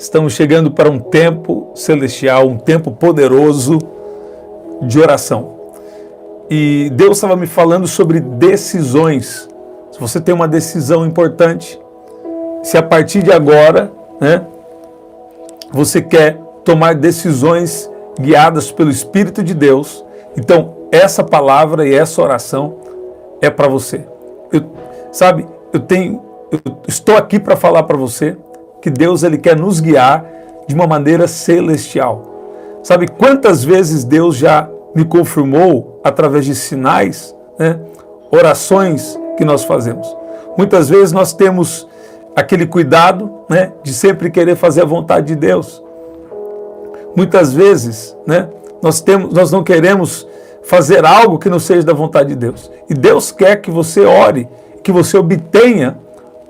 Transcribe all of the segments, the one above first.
Estamos chegando para um tempo celestial, um tempo poderoso de oração. E Deus estava me falando sobre decisões. Se você tem uma decisão importante, se a partir de agora, você quer tomar decisões guiadas pelo Espírito de Deus, então essa palavra e essa oração é para você. Eu estou aqui para falar para você que Deus ele quer nos guiar de uma maneira celestial. Sabe quantas vezes Deus já me confirmou através de sinais, orações que nós fazemos. Muitas vezes nós temos aquele cuidado, de sempre querer fazer a vontade de Deus. Muitas vezes, nós não queremos fazer algo que não seja da vontade de Deus. E Deus quer que você ore, que você obtenha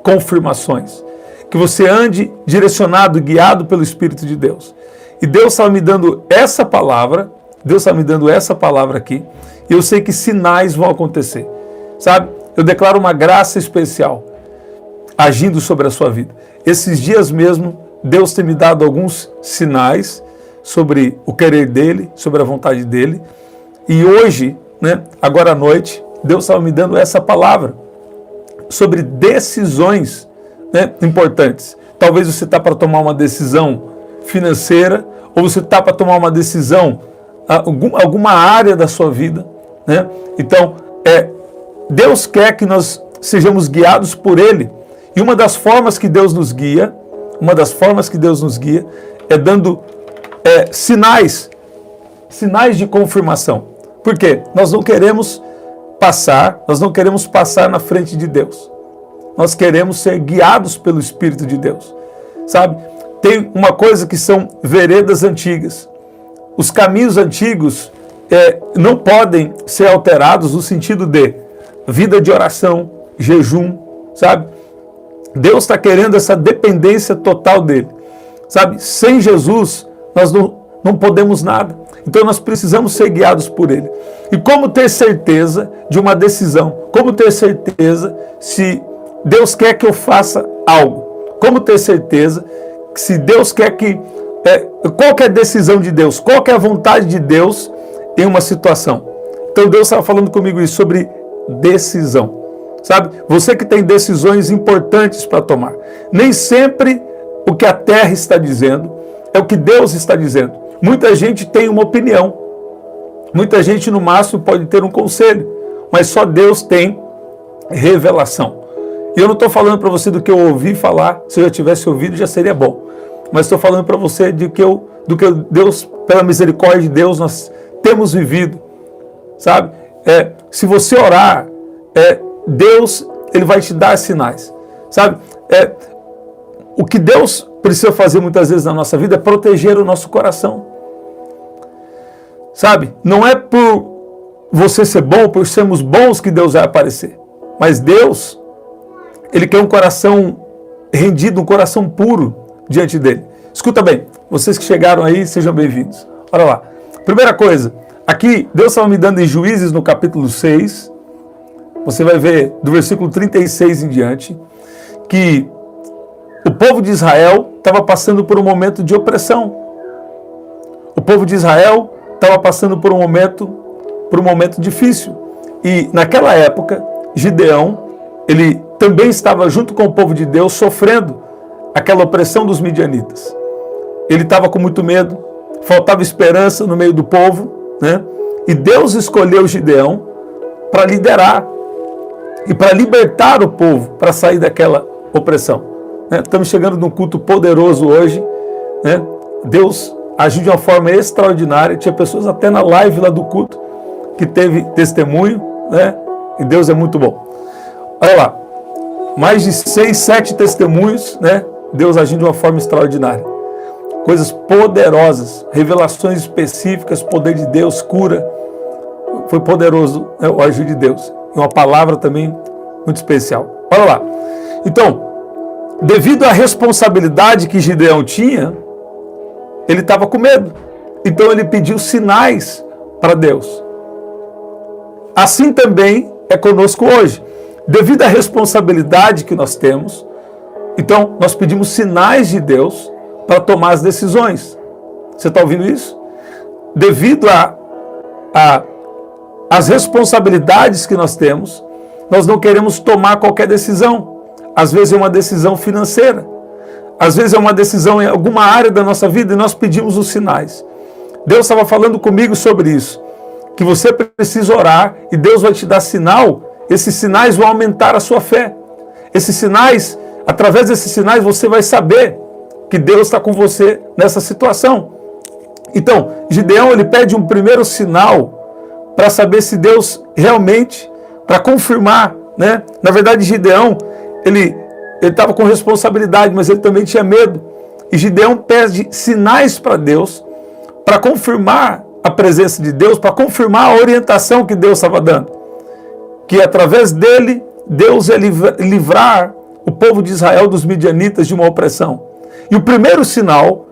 confirmações, que você ande direcionado, guiado pelo Espírito de Deus. E Deus está me dando essa palavra, aqui, e eu sei que sinais vão acontecer. Sabe? Eu declaro uma graça especial agindo sobre a sua vida. Esses dias mesmo, Deus tem me dado alguns sinais sobre o querer dEle, sobre a vontade dEle. E hoje, agora à noite, Deus estava me dando essa palavra sobre decisões importantes. Talvez você está para tomar uma decisão financeira, ou você está para tomar uma decisão alguma área da sua vida. Então, Deus quer que nós sejamos guiados por Ele. E uma das formas que Deus nos guia, é dando sinais de confirmação. Por quê? Nós não queremos passar na frente de Deus. Nós queremos ser guiados pelo Espírito de Deus. Sabe? Tem uma coisa que são veredas antigas. Os caminhos antigos não podem ser alterados no sentido de vida de oração, jejum, sabe? Deus está querendo essa dependência total dele. Sabe? Sem Jesus, nós não podemos nada. Então nós precisamos ser guiados por Ele. E como ter certeza de uma decisão? Como ter certeza se Deus quer que eu faça algo? Como ter certeza que se Deus quer que... qual que é a decisão de Deus? Qual que é a vontade de Deus em uma situação? Então Deus estava falando comigo isso sobre decisão. Sabe? Você que tem decisões importantes para tomar. Nem sempre o que a terra está dizendo é o que Deus está dizendo. Muita gente tem uma opinião. Muita gente, no máximo, pode ter um conselho. Mas só Deus tem revelação. E eu não estou falando para você do que eu ouvi falar. Se eu já tivesse ouvido, já seria bom. Mas estou falando para você do que Deus, pela misericórdia de Deus, nós temos vivido. Sabe? Se você orar, Deus ele vai te dar sinais. Sabe? O que Deus precisa fazer muitas vezes na nossa vida é proteger o nosso coração. Sabe? Não é por você ser bom, por sermos bons que Deus vai aparecer. Mas Deus, Ele quer um coração rendido, um coração puro diante dEle. Escuta bem, vocês que chegaram aí, sejam bem-vindos. Olha lá. Primeira coisa, aqui Deus estava me dando em Juízes no capítulo 6, você vai ver do versículo 36 em diante, que o povo de Israel estava passando por um momento de opressão. O povo de Israel estava passando por um momento difícil. E naquela época, Gideão, ele também estava junto com o povo de Deus sofrendo aquela opressão dos midianitas. Ele estava com muito medo, faltava esperança no meio do povo, E Deus escolheu Gideão para liderar e para libertar o povo, para sair daquela opressão. Estamos chegando num culto poderoso hoje, Deus agiu de uma forma extraordinária. Tinha pessoas até na live lá do culto que teve testemunho, E Deus é muito bom. Olha lá, mais de 6, 7 testemunhos, Deus agindo de uma forma extraordinária. Coisas poderosas, revelações específicas, poder de Deus, cura. Foi poderoso, o agir de Deus. E uma palavra também muito especial. Olha lá. Então, devido à responsabilidade que Gideão tinha, ele estava com medo. Então ele pediu sinais para Deus. Assim também é conosco hoje. Devido à responsabilidade que nós temos, então nós pedimos sinais de Deus para tomar as decisões. Você está ouvindo isso? Devido às responsabilidades que nós temos, nós não queremos tomar qualquer decisão. Às vezes é uma decisão financeira, às vezes é uma decisão em alguma área da nossa vida e nós pedimos os sinais. Deus estava falando comigo sobre isso, que você precisa orar e Deus vai te dar sinal. Esses sinais vão aumentar a sua fé. Esses sinais, através desses sinais, você vai saber que Deus está com você nessa situação. Então, Gideão, ele pede um primeiro sinal para saber se Deus realmente, para confirmar, né? Na verdade, Gideão, ele estava com responsabilidade, mas ele também tinha medo. E Gideão pede sinais para Deus, para confirmar a presença de Deus, para confirmar a orientação que Deus estava dando. Que através dele, Deus ia livrar o povo de Israel dos midianitas de uma opressão. E o primeiro sinal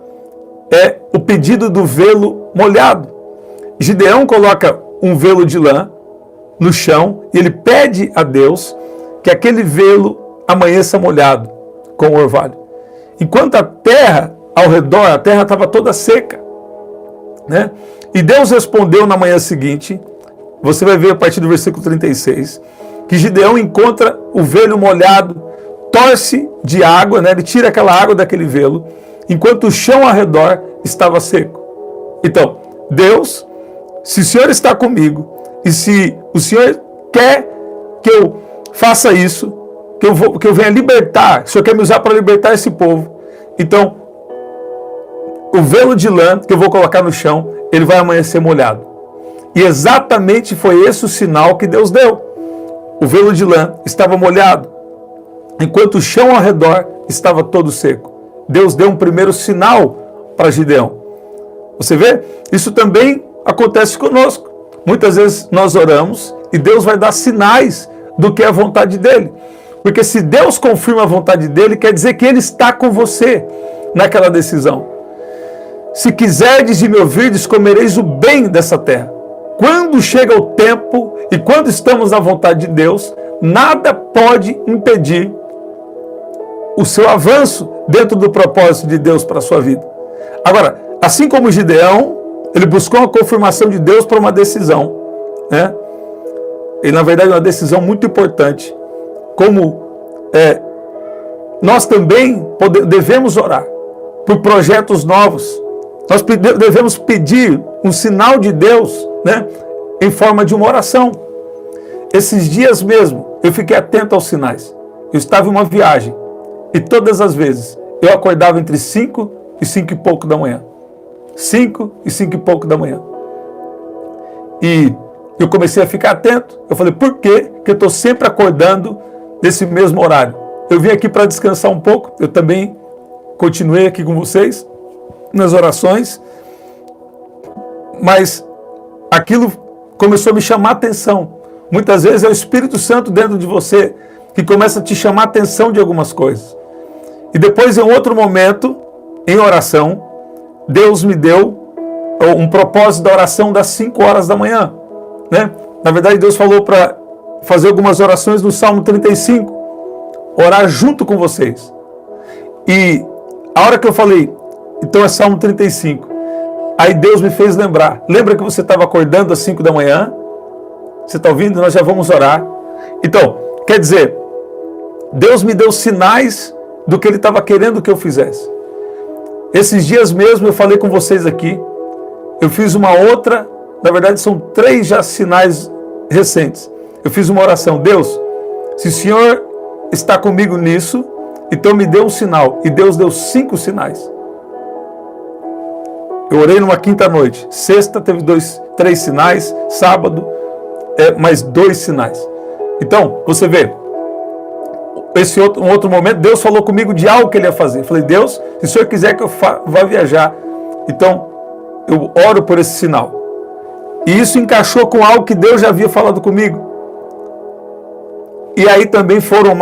é o pedido do velo molhado. Gideão coloca um velo de lã no chão e ele pede a Deus que aquele velo amanheça molhado com o orvalho. Enquanto a terra ao redor, a terra estava toda seca, né? E Deus respondeu na manhã seguinte, você vai ver a partir do versículo 36, que Gideão encontra o velo molhado, torce de água, né? Ele tira aquela água daquele velo, enquanto o chão ao redor estava seco. Então, Deus, se o Senhor está comigo, e se o Senhor quer que eu faça isso, que eu venha libertar, o Senhor quer me usar para libertar esse povo, então, o velo de lã que eu vou colocar no chão, ele vai amanhecer molhado. E exatamente foi esse o sinal que Deus deu. O velo de lã estava molhado, enquanto o chão ao redor estava todo seco. Deus deu um primeiro sinal para Gideão. Você vê? Isso também acontece conosco. Muitas vezes nós oramos e Deus vai dar sinais do que é a vontade dele. Porque se Deus confirma a vontade dele, quer dizer que ele está com você naquela decisão. Se quiserdes e me ouvirdes, comereis o bem dessa terra. Quando chega o tempo e quando estamos na vontade de Deus, nada pode impedir o seu avanço dentro do propósito de Deus para a sua vida. Agora, assim como Gideão, ele buscou a confirmação de Deus para uma decisão, né? E na verdade uma decisão muito importante. Como nós também devemos orar por projetos novos. Nós devemos pedir um sinal de Deus, né, em forma de uma oração. Esses dias mesmo, eu fiquei atento aos sinais. Eu estava em uma viagem e todas as vezes eu acordava entre 5 e 5 e pouco da manhã. 5 e 5 e pouco da manhã. E eu comecei a ficar atento. Eu falei, por que eu estou sempre acordando nesse mesmo horário? Eu vim aqui para descansar um pouco. Eu também continuei aqui com vocês nas orações, mas aquilo começou a me chamar a atenção. Muitas vezes é o Espírito Santo dentro de você que começa a te chamar a atenção de algumas coisas. E depois, em outro momento, em oração, Deus me deu um propósito da oração das 5 horas da manhã, né? Na verdade, Deus falou para fazer algumas orações no Salmo 35, orar junto com vocês. E a hora que eu falei, então é Salmo 35. Aí Deus me fez lembrar. Lembra que você estava acordando às 5 da manhã? Você está ouvindo? Nós já vamos orar. Então, quer dizer, Deus me deu sinais do que Ele estava querendo que eu fizesse. Esses dias mesmo eu falei com vocês aqui. Eu fiz uma outra, na verdade são 3 já sinais recentes. Eu fiz uma oração. Deus, se o Senhor está comigo nisso, então me dê um sinal. E Deus deu 5 sinais. Eu orei numa quinta noite. Sexta teve 3 sinais. Sábado, mais 2 sinais. Então, você vê, um outro momento, Deus falou comigo de algo que Ele ia fazer. Eu falei, Deus, se o Senhor quiser que eu vá viajar, então eu oro por esse sinal. E isso encaixou com algo que Deus já havia falado comigo. E aí também foram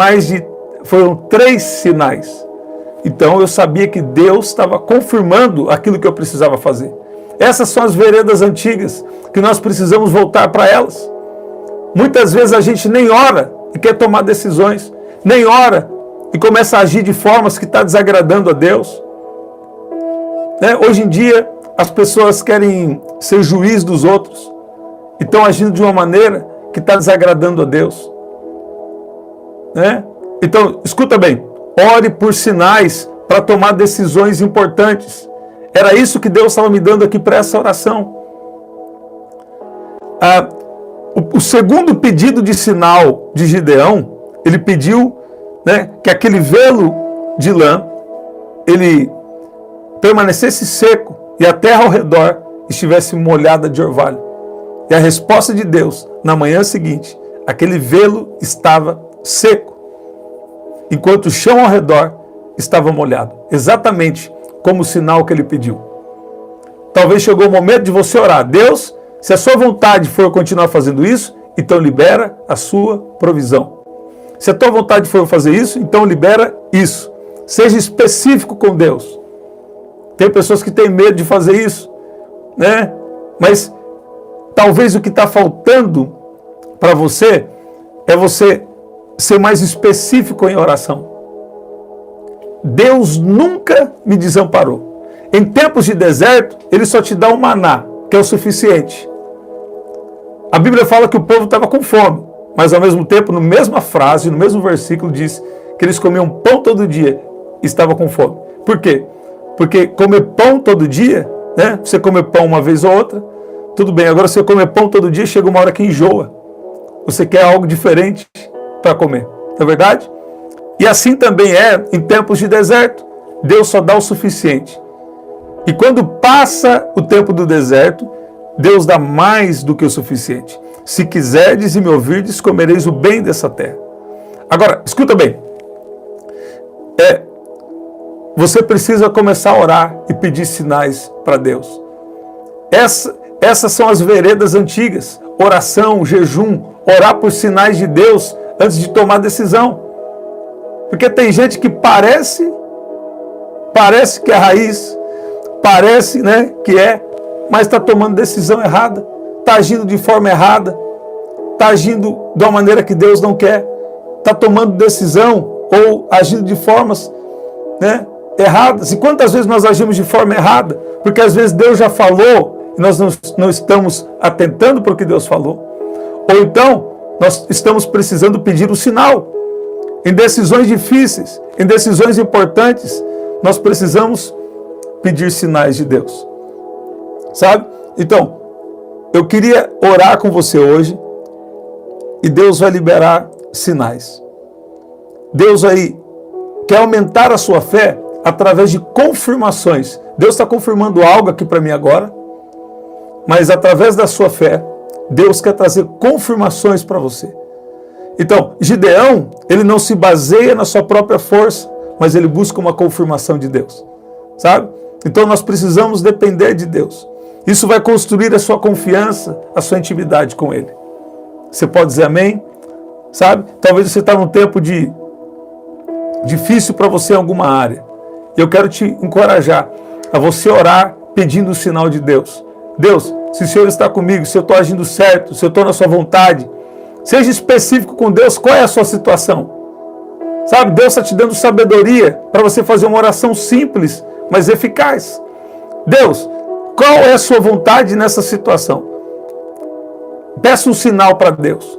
3 sinais. Então eu sabia que Deus estava confirmando aquilo que eu precisava fazer. Essas são as veredas antigas, que nós precisamos voltar para elas. Muitas vezes a gente nem ora e quer tomar decisões, nem ora e começa a agir de formas que está desagradando a Deus. né? Hoje em dia, as pessoas querem ser juiz dos outros e estão agindo de uma maneira que está desagradando a Deus, né? Então, escuta bem, ore por sinais para tomar decisões importantes. Era isso que Deus estava me dando aqui para essa oração. O segundo pedido de sinal de Gideão, ele pediu, né, que aquele velo de lã, ele permanecesse seco e a terra ao redor estivesse molhada de orvalho. E a resposta de Deus, na manhã seguinte, aquele velo estava seco, enquanto o chão ao redor estava molhado. Exatamente como o sinal que ele pediu. Talvez chegou o momento de você orar. Deus, se a sua vontade for continuar fazendo isso, então libera a sua provisão. Se a tua vontade for fazer isso, então libera isso. Seja específico com Deus. Tem pessoas que têm medo de fazer isso, né? Mas talvez o que está faltando para você é você ser mais específico em oração. Deus nunca me desamparou. Em tempos de deserto, Ele só te dá um maná, que é o suficiente. A Bíblia fala que o povo estava com fome, mas ao mesmo tempo, na mesma frase, no mesmo versículo, diz que eles comiam pão todo dia e estavam com fome. Por quê? Porque comer pão todo dia, né? Você comer pão uma vez ou outra, tudo bem. Agora, você comer pão todo dia, chega uma hora que enjoa. Você quer algo diferente para comer, não é verdade? E assim também é em tempos de deserto. Deus só dá o suficiente. E quando passa o tempo do deserto, Deus dá mais do que o suficiente. Se quiserdes e me ouvirdes, comereis o bem dessa terra. Agora, escuta bem. Você precisa começar a orar e pedir sinais para Deus. Essas são as veredas antigas. Oração, jejum, orar por sinais de Deus antes de tomar decisão. Porque tem gente que parece que é raiz, parece, né, que é, mas está tomando decisão errada, está agindo de forma errada, está agindo de uma maneira que Deus não quer, está tomando decisão ou agindo de formas, né, erradas. E quantas vezes nós agimos de forma errada? Porque às vezes Deus já falou e nós não estamos atentando para o que Deus falou. Ou então, nós estamos precisando pedir um sinal. Em decisões difíceis, em decisões importantes, nós precisamos pedir sinais de Deus. Sabe? Então, eu queria orar com você hoje e Deus vai liberar sinais. Deus aí quer aumentar a sua fé através de confirmações. Deus está confirmando algo aqui para mim agora, mas através da sua fé, Deus quer trazer confirmações para você. Então, Gideão, ele não se baseia na sua própria força, mas ele busca uma confirmação de Deus, sabe? Então nós precisamos depender de Deus. Isso vai construir a sua confiança, a sua intimidade com Ele. Você pode dizer amém? Sabe? Talvez você está num tempo difícil para você em alguma área. Eu quero te encorajar a você orar pedindo o sinal de Deus. Deus, se o Senhor está comigo, se eu estou agindo certo, se eu estou na sua vontade, seja específico com Deus, qual é a sua situação? Sabe, Deus está te dando sabedoria para você fazer uma oração simples, mas eficaz. Deus, qual é a sua vontade nessa situação? Peça um sinal para Deus.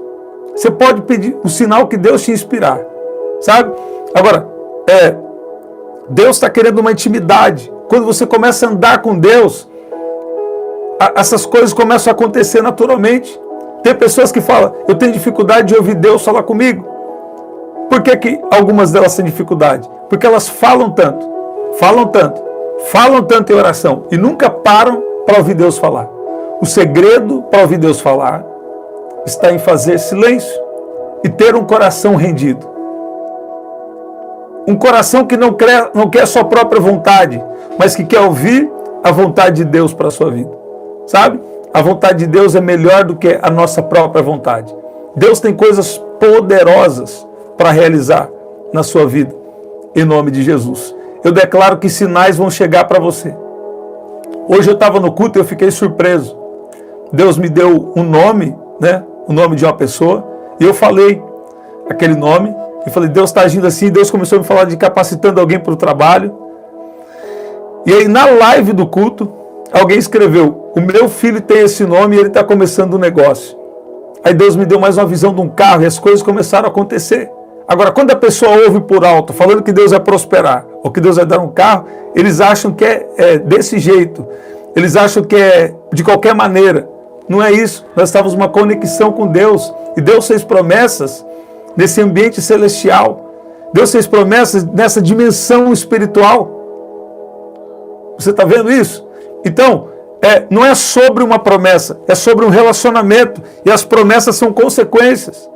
Você pode pedir o sinal que Deus te inspirar, sabe? Agora, Deus está querendo uma intimidade. Quando você começa a andar com Deus, essas coisas começam a acontecer naturalmente. Tem pessoas que falam, eu tenho dificuldade de ouvir Deus falar comigo. Por que algumas delas têm dificuldade? Porque elas falam tanto em oração e nunca param para ouvir Deus falar. O segredo para ouvir Deus falar está em fazer silêncio e ter um coração rendido. Um coração que não quer a sua própria vontade, mas que quer ouvir a vontade de Deus para a sua vida. Sabe? A vontade de Deus é melhor do que a nossa própria vontade. Deus tem coisas poderosas para realizar na sua vida, em nome de Jesus. Eu declaro que sinais vão chegar para você. Hoje eu estava no culto e eu fiquei surpreso. Deus me deu um nome, né? O nome de uma pessoa, e eu falei aquele nome, e falei, Deus está agindo assim. Deus começou a me falar de capacitando alguém para o trabalho. E aí na live do culto, alguém escreveu: o meu filho tem esse nome e ele está começando um negócio. Aí Deus me deu mais uma visão de um carro e as coisas começaram a acontecer. Agora, quando a pessoa ouve por alto, falando que Deus vai prosperar, ou que Deus vai dar um carro, eles acham que é desse jeito. Eles acham que é de qualquer maneira. Não é isso. Nós estávamos numa conexão com Deus. E Deus fez promessas nesse ambiente celestial. Deus fez promessas nessa dimensão espiritual. Você está vendo isso? Então, não é sobre uma promessa, é sobre um relacionamento. E as promessas são consequências.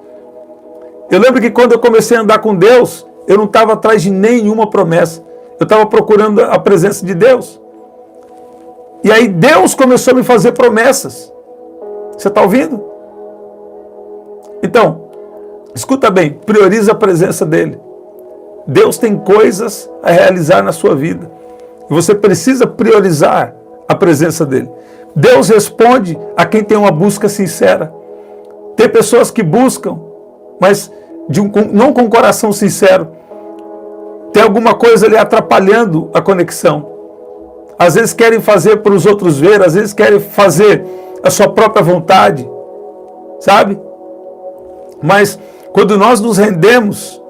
Eu lembro que quando eu comecei a andar com Deus, eu não estava atrás de nenhuma promessa. Eu estava procurando a presença de Deus. E aí Deus começou a me fazer promessas. Você está ouvindo? Então, escuta bem, prioriza a presença dEle. Deus tem coisas a realizar na sua vida. E você precisa priorizar a presença dEle. Deus responde a quem tem uma busca sincera. Tem pessoas que buscam, mas não com coração sincero. Tem alguma coisa ali atrapalhando a conexão. Às vezes querem fazer para os outros ver, às vezes querem fazer a sua própria vontade, sabe? Mas quando nós nos rendemos,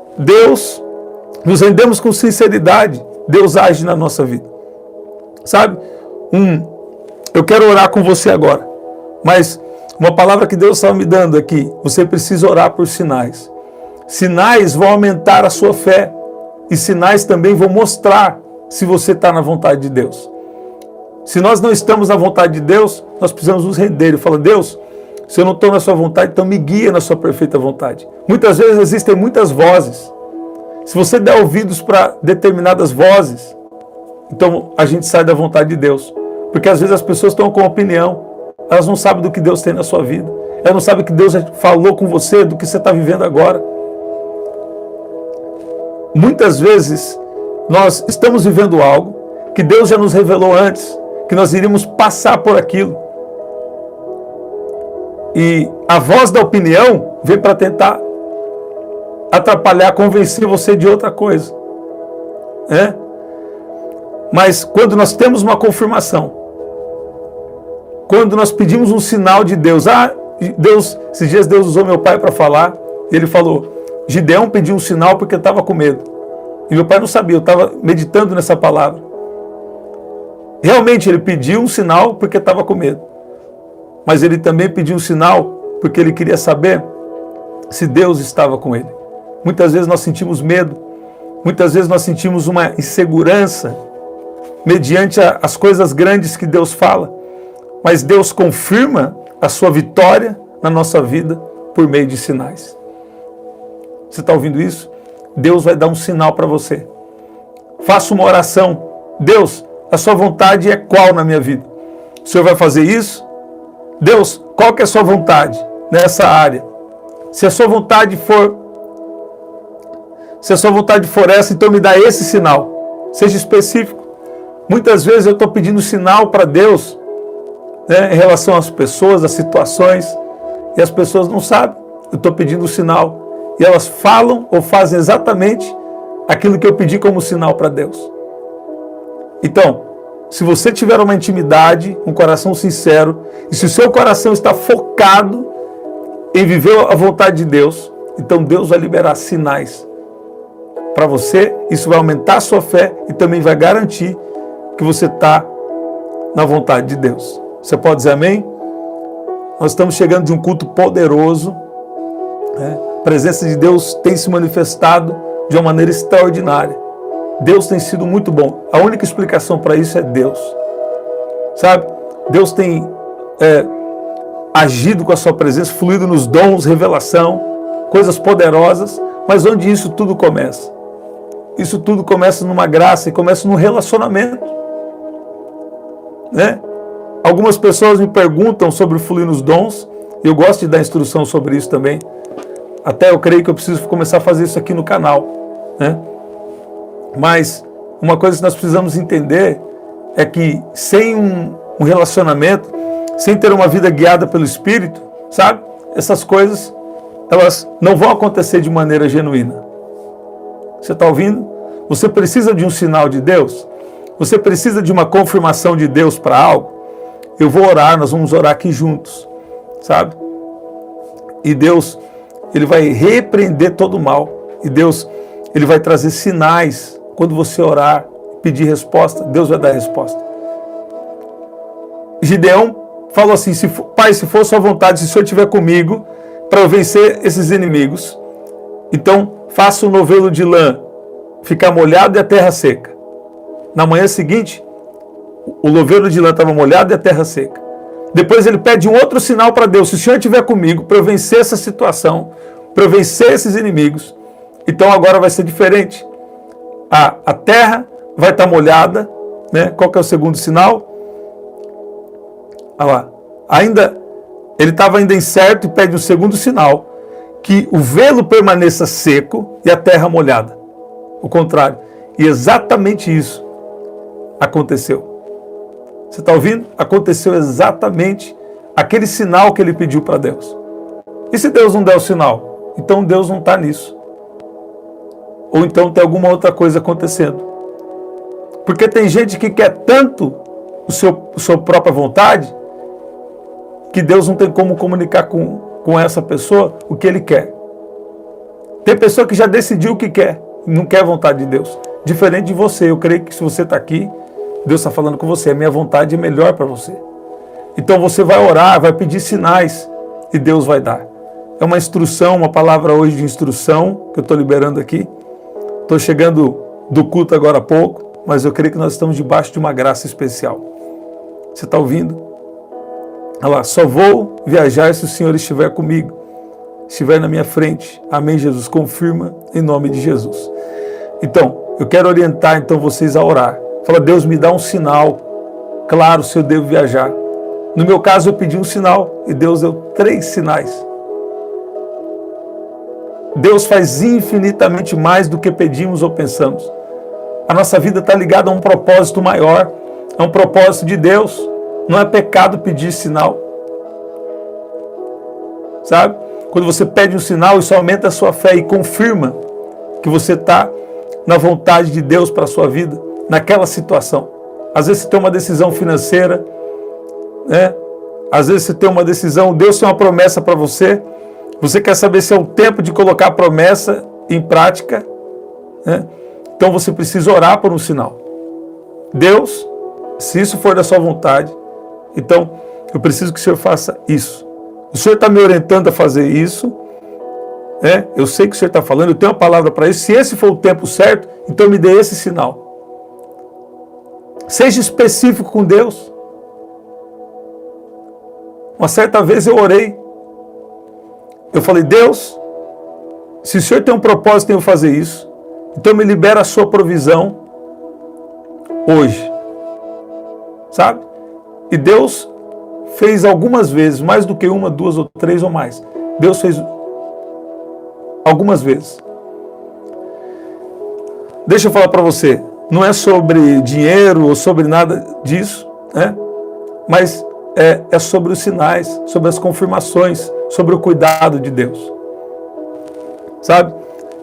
nos rendemos com sinceridade, Deus age na nossa vida, sabe? Eu quero orar com você agora, mas uma palavra que Deus estava me dando aqui, você precisa orar por sinais. Sinais vão aumentar a sua fé e sinais também vão mostrar se você está na vontade de Deus. Se nós não estamos na vontade de Deus, nós precisamos nos render e falar: Deus, se eu não estou na sua vontade, então me guia na sua perfeita vontade. Muitas vezes existem muitas vozes. Se você der ouvidos para determinadas vozes, então a gente sai da vontade de Deus. Porque às vezes as pessoas estão com opinião, elas não sabem do que Deus tem na sua vida. Elas não sabem que Deus já falou com você, do que você está vivendo agora. Muitas vezes nós estamos vivendo algo que Deus já nos revelou antes, que nós iríamos passar por aquilo. E a voz da opinião vem para tentar atrapalhar, convencer você de outra coisa. Mas quando nós temos uma confirmação, quando nós pedimos um sinal de Deus, esses dias Deus usou meu pai para falar, ele falou: Gideão pediu um sinal porque estava com medo. E meu pai não sabia, eu estava meditando nessa palavra. Realmente ele pediu um sinal porque estava com medo. Mas ele também pediu um sinal porque ele queria saber se Deus estava com ele. Muitas vezes nós sentimos medo, muitas vezes nós sentimos uma insegurança mediante as coisas grandes que Deus fala. Mas Deus confirma a sua vitória na nossa vida por meio de sinais. Você está ouvindo isso? Deus vai dar um sinal para você. Faça uma oração. Deus, a sua vontade é qual na minha vida? O Senhor vai fazer isso? Deus, qual que é a sua vontade nessa área? Se a sua vontade for essa, então me dá esse sinal. Seja específico. Muitas vezes eu estou pedindo sinal para Deus, em relação às pessoas, às situações, e as pessoas não sabem. Eu estou pedindo sinal. E elas falam ou fazem exatamente aquilo que eu pedi como sinal para Deus. Então, se você tiver uma intimidade, um coração sincero, e se o seu coração está focado em viver a vontade de Deus, então Deus vai liberar sinais para você. Isso vai aumentar a sua fé e também vai garantir que você está na vontade de Deus. Você pode dizer amém? Nós estamos chegando de um culto poderoso. A presença de Deus tem se manifestado de uma maneira extraordinária. Deus tem sido muito bom. A única explicação para isso é Deus. Sabe? Deus tem agido com a sua presença, fluído nos dons, revelação, coisas poderosas. Mas onde isso tudo começa? Isso tudo começa numa graça e começa num relacionamento. Algumas pessoas me perguntam sobre o fluir nos dons. E eu gosto de dar instrução sobre isso também. Até eu creio que eu preciso começar a fazer isso aqui no canal. Mas uma coisa que nós precisamos entender é que sem um relacionamento, sem ter uma vida guiada pelo Espírito, sabe? Essas coisas, elas não vão acontecer de maneira genuína. Você está ouvindo? Você precisa de um sinal de Deus? Você precisa de uma confirmação de Deus para algo? Eu vou orar, nós vamos orar aqui juntos, sabe? E Deus, Ele vai repreender todo o mal. E Deus, Ele vai trazer sinais. Quando você orar, pedir resposta, Deus vai dar resposta. Gideão falou assim, Pai, se for sua vontade, se o Senhor estiver comigo, para eu vencer esses inimigos, então faça o novelo de lã ficar molhado e a terra seca. Na manhã seguinte, o novelo de lã estava molhado e a terra seca. Depois ele pede um outro sinal para Deus. Se o Senhor estiver comigo para eu vencer essa situação, para eu vencer esses inimigos, então agora vai ser diferente. A terra vai estar molhada, né? Qual que é o segundo sinal? Olha lá. Ele estava ainda incerto e pede um segundo sinal, que o velo permaneça seco e a terra molhada. O contrário. E exatamente isso aconteceu. Você está ouvindo? Aconteceu exatamente aquele sinal que ele pediu para Deus. E se Deus não der o sinal? Então Deus não está nisso. Ou então tem alguma outra coisa acontecendo. Porque tem gente que quer tanto sua própria vontade, que Deus não tem como comunicar com essa pessoa o que ele quer. Tem pessoa que já decidiu o que quer, não quer a vontade de Deus. Diferente de você, eu creio que se você está aqui, Deus está falando com você, a minha vontade é melhor para você. Então você vai orar, vai pedir sinais e Deus vai dar. É uma instrução, uma palavra hoje de instrução que eu estou liberando aqui. Estou chegando do culto agora há pouco, mas eu creio que nós estamos debaixo de uma graça especial. Você está ouvindo? Olha lá, só vou viajar se o Senhor estiver comigo, estiver na minha frente. Amém, Jesus? Confirma em nome de Jesus. Então, eu quero orientar então vocês a orar. Fala, Deus, me dá um sinal claro se eu devo viajar. No meu caso, eu pedi um sinal e Deus deu 3 sinais. Deus faz infinitamente mais do que pedimos ou pensamos. A nossa vida está ligada a um propósito maior, a um propósito de Deus. Não é pecado pedir sinal. Sabe? Quando você pede um sinal, isso aumenta a sua fé e confirma que você está na vontade de Deus para a sua vida, naquela situação. Às vezes você tem uma decisão financeira, né? Às vezes você tem uma decisão, Deus tem uma promessa para você, você quer saber se é o tempo de colocar a promessa em prática, né? Então você precisa orar por um sinal. Deus, se isso for da sua vontade, então eu preciso que o Senhor faça isso. O Senhor está me orientando a fazer isso, né? Eu sei que o Senhor está falando, eu tenho uma palavra para isso. Se esse for o tempo certo, então me dê esse sinal. Seja específico com Deus. Uma certa vez eu orei. Eu falei, Deus, se o Senhor tem um propósito em eu fazer isso, então me libera a sua provisão hoje. Sabe? E Deus fez algumas vezes, mais do que uma, 2 ou 3 ou mais. Deus fez algumas vezes. Deixa eu falar para você, não é sobre dinheiro ou sobre nada disso, né? Mas é sobre os sinais, sobre as confirmações, sobre o cuidado de Deus. Sabe?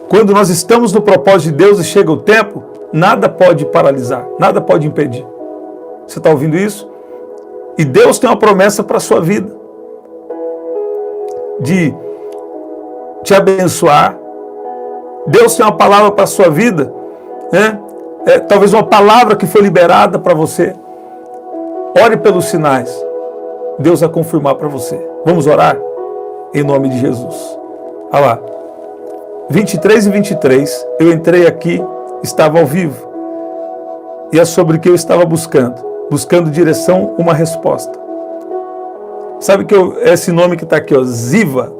Quando nós estamos no propósito de Deus e chega o tempo, nada pode paralisar, nada pode impedir. Você está ouvindo isso? E Deus tem uma promessa para a sua vida, de te abençoar. Deus tem uma palavra para a sua vida, né? Talvez uma palavra que foi liberada para você. Ore pelos sinais. Deus vai confirmar para você. Vamos orar? Em nome de Jesus. Olha lá. 23 e 23, eu entrei aqui, estava ao vivo. E é sobre o que eu estava buscando. Buscando direção, uma resposta. Sabe que esse nome que está aqui, ó, Ziva.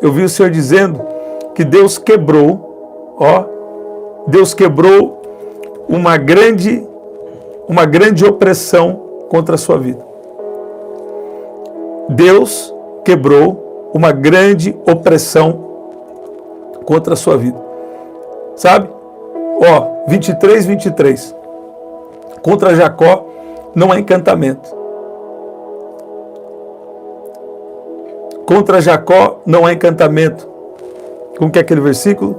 Eu vi o Senhor dizendo que Deus quebrou, ó, Deus quebrou uma grande opressão contra a sua vida. Deus quebrou uma grande opressão contra a sua vida. Sabe? Ó, 23, 23. Contra Jacó não há encantamento. Contra Jacó não há encantamento. Como que é aquele versículo?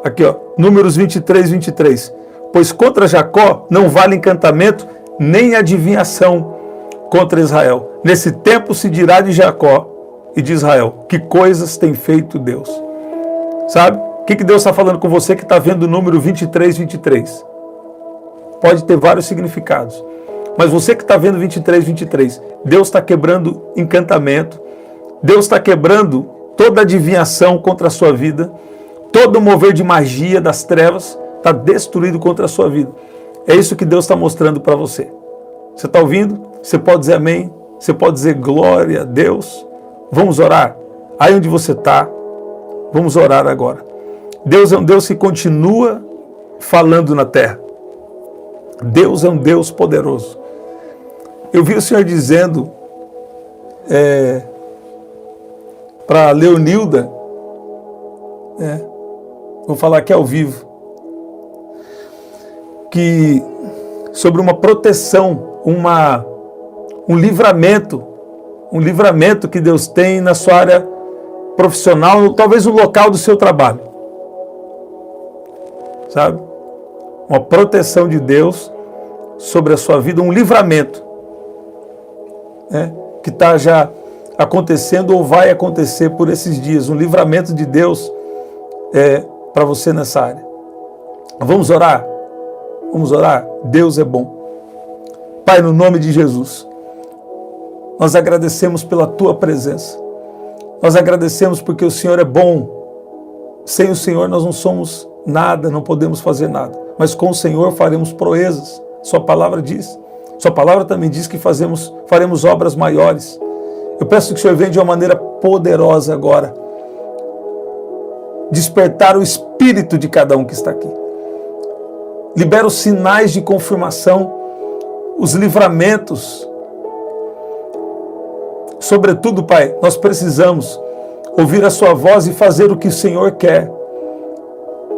Aqui, ó, Números 23, 23. pois contra Jacó não vale encantamento, nem adivinhação contra Israel. Nesse tempo se dirá de Jacó e de Israel, que coisas tem feito Deus. Sabe? O que Deus está falando com você que está vendo o número 2323? Pode ter vários significados. Mas você que está vendo 2323, Deus está quebrando encantamento, Deus está quebrando toda adivinhação contra a sua vida, todo mover de magia das trevas está destruído contra a sua vida. É isso que Deus está mostrando para você. Você está ouvindo? Você pode dizer amém? Você pode dizer glória a Deus? Vamos orar? Aí onde você está, vamos orar agora. Deus é um Deus que continua falando na terra. Deus é um Deus poderoso. Eu vi o Senhor dizendo para Leonilda, vou falar aqui ao vivo, que sobre uma proteção, um livramento que Deus tem na sua área profissional, talvez no local do seu trabalho. Sabe? Uma proteção de Deus sobre a sua vida, um livramento, que está já acontecendo ou vai acontecer por esses dias, um livramento de Deus para você nessa área. Vamos orar? Vamos orar? Deus é bom. Pai, no nome de Jesus, nós agradecemos pela Tua presença. Nós agradecemos porque o Senhor é bom. Sem o Senhor nós não somos nada, não podemos fazer nada. Mas com o Senhor faremos proezas. Sua palavra diz. Sua palavra também diz que faremos obras maiores. Eu peço que o Senhor venha de uma maneira poderosa agora despertar o espírito de cada um que está aqui. Libera os sinais de confirmação, os livramentos. Sobretudo, Pai, nós precisamos ouvir a Sua voz e fazer o que o Senhor quer.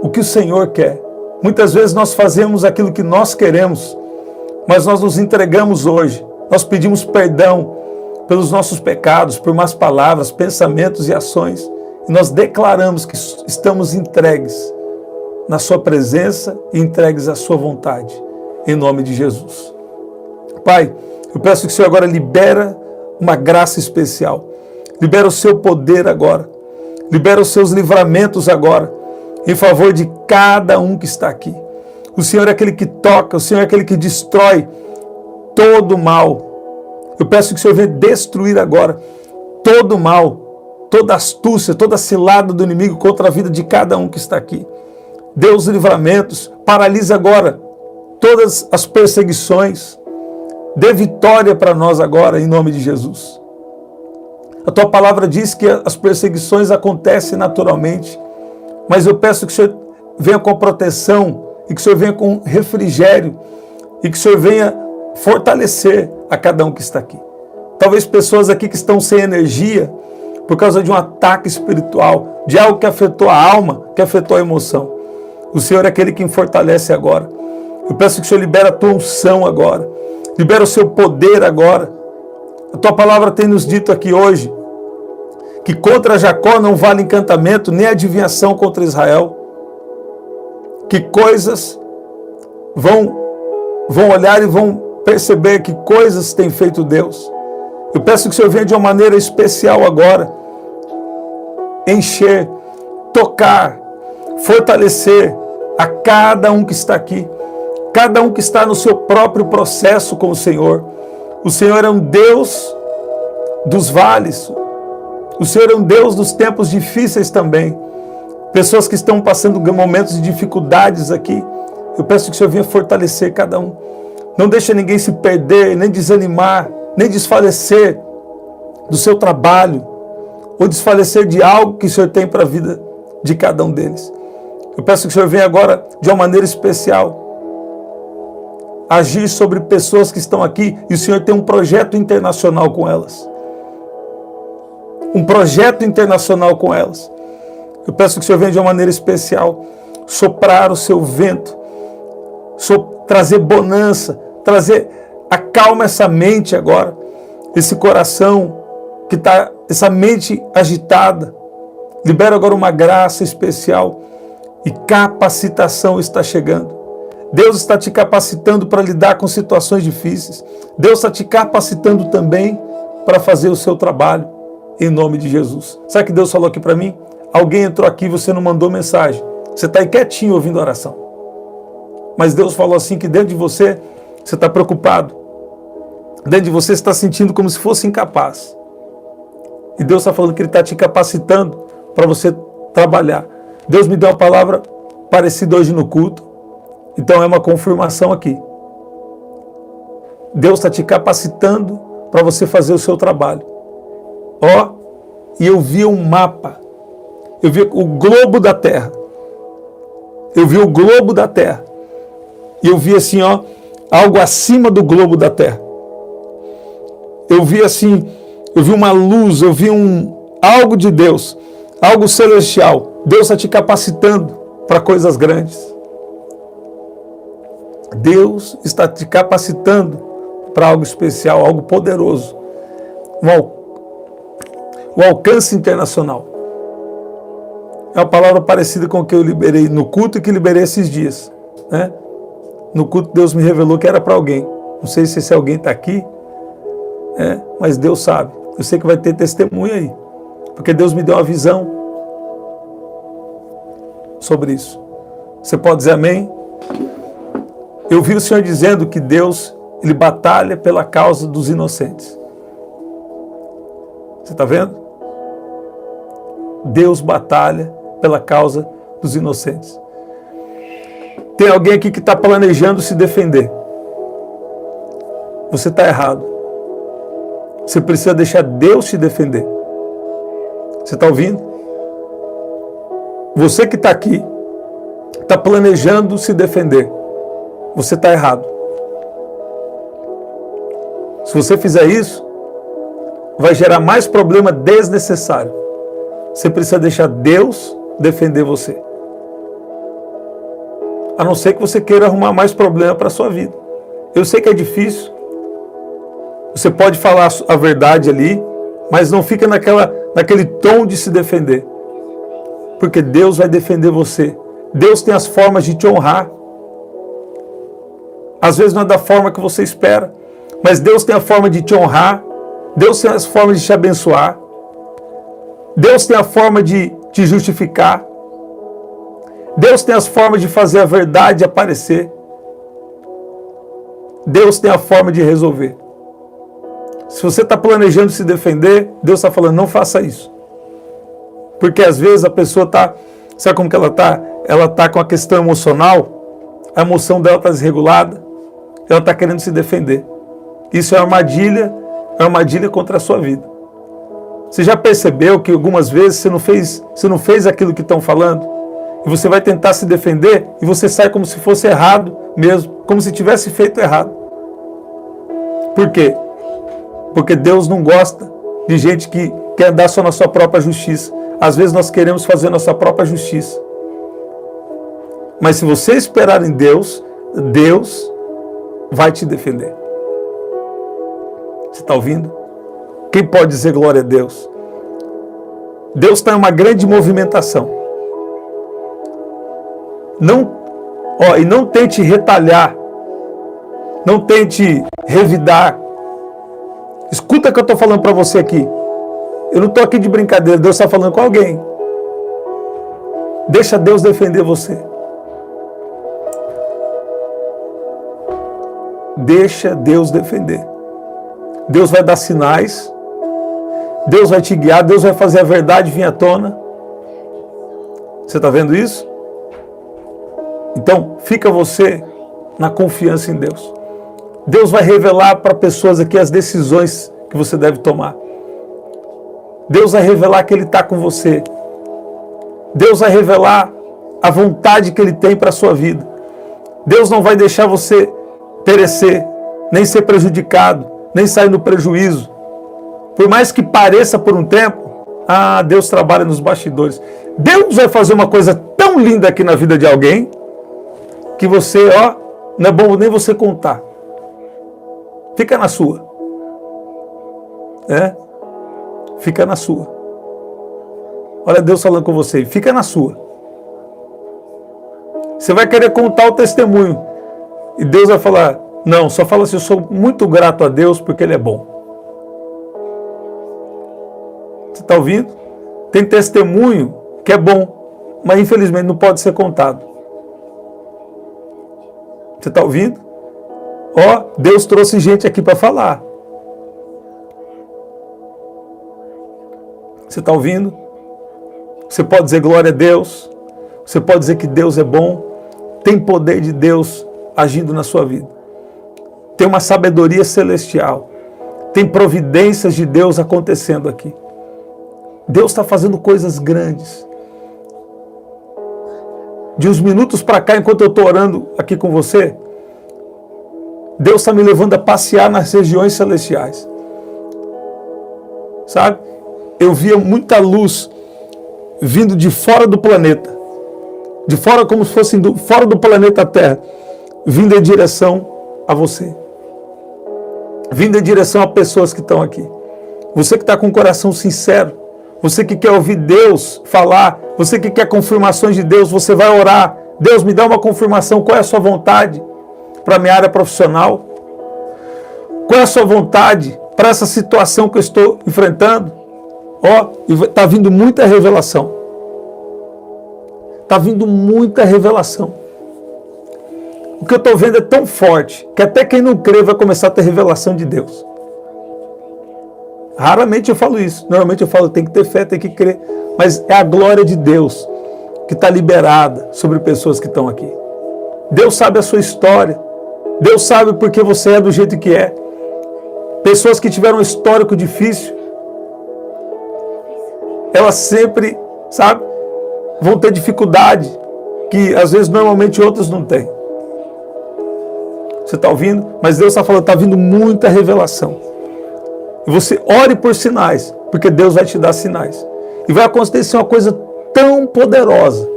O que o Senhor quer. Muitas vezes nós fazemos aquilo que nós queremos, mas nós nos entregamos hoje. Nós pedimos perdão pelos nossos pecados, por más palavras, pensamentos e ações. E nós declaramos que estamos entregues na Sua presença e entregues à Sua vontade. Em nome de Jesus. Pai, eu peço que o Senhor agora libera uma graça especial. Libera o Seu poder agora. Libera os Seus livramentos agora, em favor de cada um que está aqui. O Senhor é aquele que toca, o Senhor é aquele que destrói todo o mal. Eu peço que o Senhor venha destruir agora todo o mal, toda astúcia, toda cilada do inimigo contra a vida de cada um que está aqui. Dê os livramentos, paralisa agora todas as perseguições. Dê vitória para nós agora, em nome de Jesus. A Tua palavra diz que as perseguições acontecem naturalmente, mas eu peço que o Senhor venha com proteção e que o Senhor venha com refrigério e que o Senhor venha fortalecer a cada um que está aqui. Talvez pessoas aqui que estão sem energia por causa de um ataque espiritual, de algo que afetou a alma, que afetou a emoção. O Senhor é aquele que fortalece agora. Eu peço que o Senhor libere a Tua unção agora, libera o Seu poder agora. A Tua palavra tem nos dito aqui hoje que contra Jacó não vale encantamento, nem adivinhação contra Israel. Que coisas vão olhar e vão perceber que coisas tem feito Deus. Eu peço que o Senhor venha de uma maneira especial agora, encher, tocar, fortalecer a cada um que está aqui, cada um que está no seu próprio processo com o Senhor. O Senhor é um Deus dos vales, o Senhor é um Deus dos tempos difíceis também. Pessoas que estão passando momentos de dificuldades aqui, eu peço que o Senhor venha fortalecer cada um. Não deixe ninguém se perder, nem desanimar, nem desfalecer do seu trabalho, ou desfalecer de algo que o Senhor tem para a vida de cada um deles. Eu peço que o Senhor venha agora, de uma maneira especial, agir sobre pessoas que estão aqui, e o Senhor tem um projeto internacional com elas. Um projeto internacional com elas. Eu peço que o Senhor venha de uma maneira especial, soprar o Seu vento, trazer bonança, acalma essa mente agora, esse coração que está, essa mente agitada. Libera agora uma graça especial e capacitação está chegando. Deus está te capacitando para lidar com situações difíceis. Deus está te capacitando também para fazer o seu trabalho, em nome de Jesus. Sabe o que Deus falou aqui para mim? Alguém entrou aqui e você não mandou mensagem. Você está aí quietinho ouvindo a oração. Mas Deus falou assim que dentro de você está preocupado. Dentro de você está sentindo como se fosse incapaz. E Deus está falando que Ele está te capacitando para você trabalhar. Deus me deu uma palavra parecida hoje no culto. Então é uma confirmação aqui. Deus está te capacitando para você fazer o seu trabalho. Ó, e eu vi um mapa. Eu vi o globo da Terra. Eu vi o globo da Terra. E eu vi assim, ó, algo acima do globo da Terra. Eu vi assim, eu vi uma luz, eu vi algo de Deus, algo celestial. Deus está te capacitando para coisas grandes. Deus está te capacitando para algo especial, algo poderoso. O alcance internacional. É uma palavra parecida com o que eu liberei no culto e que liberei esses dias, né? No culto Deus me revelou que era para alguém. Não sei se esse alguém está aqui, mas Deus sabe. Eu sei que vai ter testemunho aí, porque Deus me deu uma visão sobre isso. Você pode dizer amém? Eu vi o Senhor dizendo que Deus, Ele batalha pela causa dos inocentes. Você está vendo? Deus batalha pela causa dos inocentes. Tem alguém aqui que está planejando se defender. Você está errado. Você precisa deixar Deus te defender. Você está ouvindo? Você que está aqui, está planejando se defender. Você está errado. Se você fizer isso, vai gerar mais problema desnecessário. Você precisa deixar Deus defender você. A não ser que você queira arrumar mais problema para a sua vida. Eu sei que é difícil. Você pode falar a verdade ali, mas não fica naquele tom de se defender. Porque Deus vai defender você. Deus tem as formas de te honrar. Às vezes não é da forma que você espera, mas Deus tem a forma de te honrar. Deus tem as formas de te abençoar. Deus tem a forma de te justificar. Deus tem as formas de fazer a verdade aparecer. Deus tem a forma de resolver. Se você está planejando se defender, Deus está falando, não faça isso. Porque às vezes a pessoa está, sabe como que ela está? Ela está com a questão emocional, a emoção dela está desregulada, ela está querendo se defender. Isso é armadilha contra a sua vida. Você já percebeu que algumas vezes você não fez aquilo que estão falando? E você vai tentar se defender e você sai como se fosse errado mesmo, como se tivesse feito errado. Por quê? Porque Deus não gosta de gente que quer andar só na sua própria justiça. Às vezes nós queremos fazer nossa própria justiça. Mas se você esperar em Deus, Deus vai te defender. Você está ouvindo? Quem pode dizer glória a Deus? Deus está em uma grande movimentação. E não tente retalhar. Não tente revidar. Escuta o que eu estou falando para você aqui. Eu não estou aqui de brincadeira. Deus está falando com alguém. Deixa Deus defender você. Deixa Deus defender. Deus vai dar sinais. Deus vai te guiar. Deus vai fazer a verdade vir à tona. Você está vendo isso? Então, fica você na confiança em Deus. Deus vai revelar para pessoas aqui as decisões que você deve tomar. Deus vai revelar que Ele está com você. Deus vai revelar a vontade que Ele tem para a sua vida. Deus não vai deixar você perecer, nem ser prejudicado, nem sair no prejuízo. Por mais que pareça por um tempo, Deus trabalha nos bastidores. Deus vai fazer uma coisa tão linda aqui na vida de alguém, que você, não é bom nem você contar. Fica na sua. Fica na sua. Olha Deus falando com você. Fica na sua. Você vai querer contar o testemunho. E Deus vai falar, não, só fala assim, eu sou muito grato a Deus porque Ele é bom. Você está ouvindo? Tem testemunho que é bom, mas infelizmente não pode ser contado. Você está ouvindo? Ó, Deus trouxe gente aqui para falar. Você está ouvindo? Você pode dizer glória a Deus. Você pode dizer que Deus é bom. Tem poder de Deus agindo na sua vida. Tem uma sabedoria celestial. Tem providências de Deus acontecendo aqui. Deus está fazendo coisas grandes. De uns minutos para cá, enquanto eu estou orando aqui com você, Deus está me levando a passear nas regiões celestiais. Sabe? Eu via muita luz vindo de fora do planeta. De fora, como se fosse fora do planeta Terra. Vindo em direção a você. Vindo em direção a pessoas que estão aqui. Você que está com o coração sincero. Você que quer ouvir Deus falar. Você que quer confirmações de Deus. Você vai orar. Deus, me dá uma confirmação. Qual é a sua vontade para a minha área profissional? Qual é a sua vontade para essa situação que eu estou enfrentando? Ó, está vindo muita revelação. Está vindo muita revelação. O que eu estou vendo é tão forte que até quem não crê vai começar a ter revelação de Deus. Raramente eu falo isso. Normalmente eu falo, tem que ter fé, tem que crer. Mas é a glória de Deus que está liberada sobre pessoas que estão aqui. Deus sabe a sua história. Deus sabe porque você é do jeito que é. Pessoas que tiveram um histórico difícil, elas sempre, sabe, vão ter dificuldade que às vezes normalmente outros não têm. Você está ouvindo? Mas Deus está falando, está vindo muita revelação. E você ore por sinais, porque Deus vai te dar sinais. E vai acontecer uma coisa tão poderosa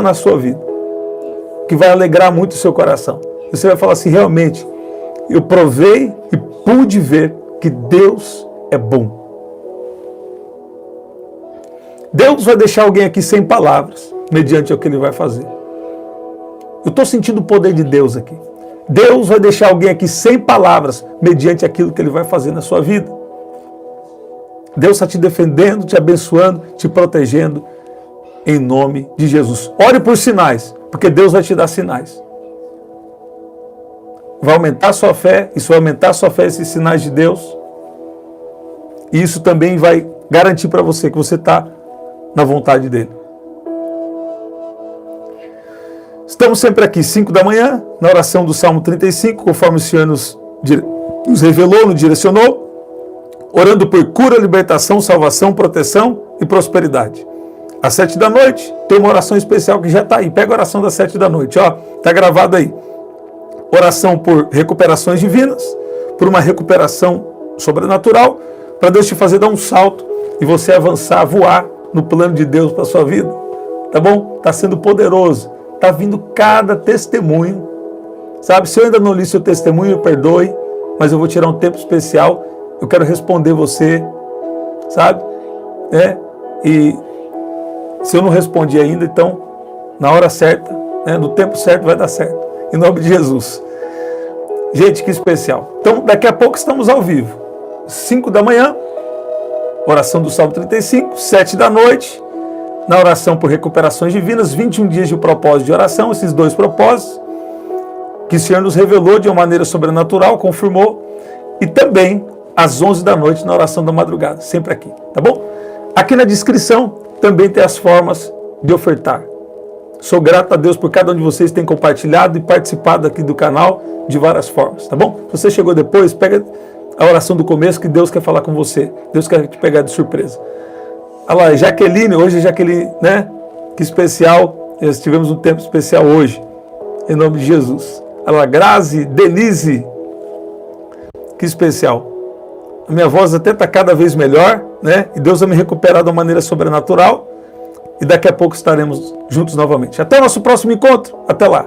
na sua vida, que vai alegrar muito o seu coração. Você vai falar assim, realmente, eu provei e pude ver que Deus é bom. Deus vai deixar alguém aqui sem palavras, mediante o que Ele vai fazer. Eu estou sentindo o poder de Deus aqui. Deus vai deixar alguém aqui sem palavras, mediante aquilo que Ele vai fazer na sua vida. Deus está te defendendo, te abençoando, te protegendo, em nome de Jesus. Ore por sinais, porque Deus vai te dar sinais. Vai aumentar a sua fé, isso vai aumentar a sua fé, esses sinais de Deus. E isso também vai garantir para você que você está na vontade dEle. Estamos sempre aqui, 5 da manhã, na oração do Salmo 35, conforme o Senhor nos revelou, nos direcionou, orando por cura, libertação, salvação, proteção e prosperidade. Às 7 da noite, tem uma oração especial que já está aí. Pega a oração das 7 da noite, ó, está gravado aí. Oração por recuperações divinas, por uma recuperação sobrenatural, para Deus te fazer dar um salto e você avançar, voar no plano de Deus para a sua vida. Tá bom? Está sendo poderoso. Está vindo cada testemunho. Sabe, se eu ainda não li seu testemunho, perdoe, mas eu vou tirar um tempo especial. Eu quero responder você, sabe? E se eu não respondi ainda, então, na hora certa, no tempo certo vai dar certo. Em nome de Jesus. Gente, que especial. Então, daqui a pouco estamos ao vivo. 5 da manhã, oração do Salmo 35, 7 da noite, na oração por recuperações divinas, 21 dias de propósito de oração, esses 2 propósitos, que o Senhor nos revelou de uma maneira sobrenatural, confirmou, e também às 11 da noite, na oração da madrugada, sempre aqui, tá bom? Aqui na descrição também tem as formas de ofertar. Sou grato a Deus por cada um de vocês que tem compartilhado e participado aqui do canal de várias formas, tá bom? Se você chegou depois, pega a oração do começo que Deus quer falar com você. Deus quer te pegar de surpresa. Olha lá, Jaqueline, hoje Jaqueline, né? Que especial. Nós tivemos um tempo especial hoje. Em nome de Jesus. Olha lá, Grazi, Denise. Que especial. A minha voz até está cada vez melhor, né? E Deus vai me recuperar de uma maneira sobrenatural. E daqui a pouco estaremos juntos novamente. Até o nosso próximo encontro. Até lá.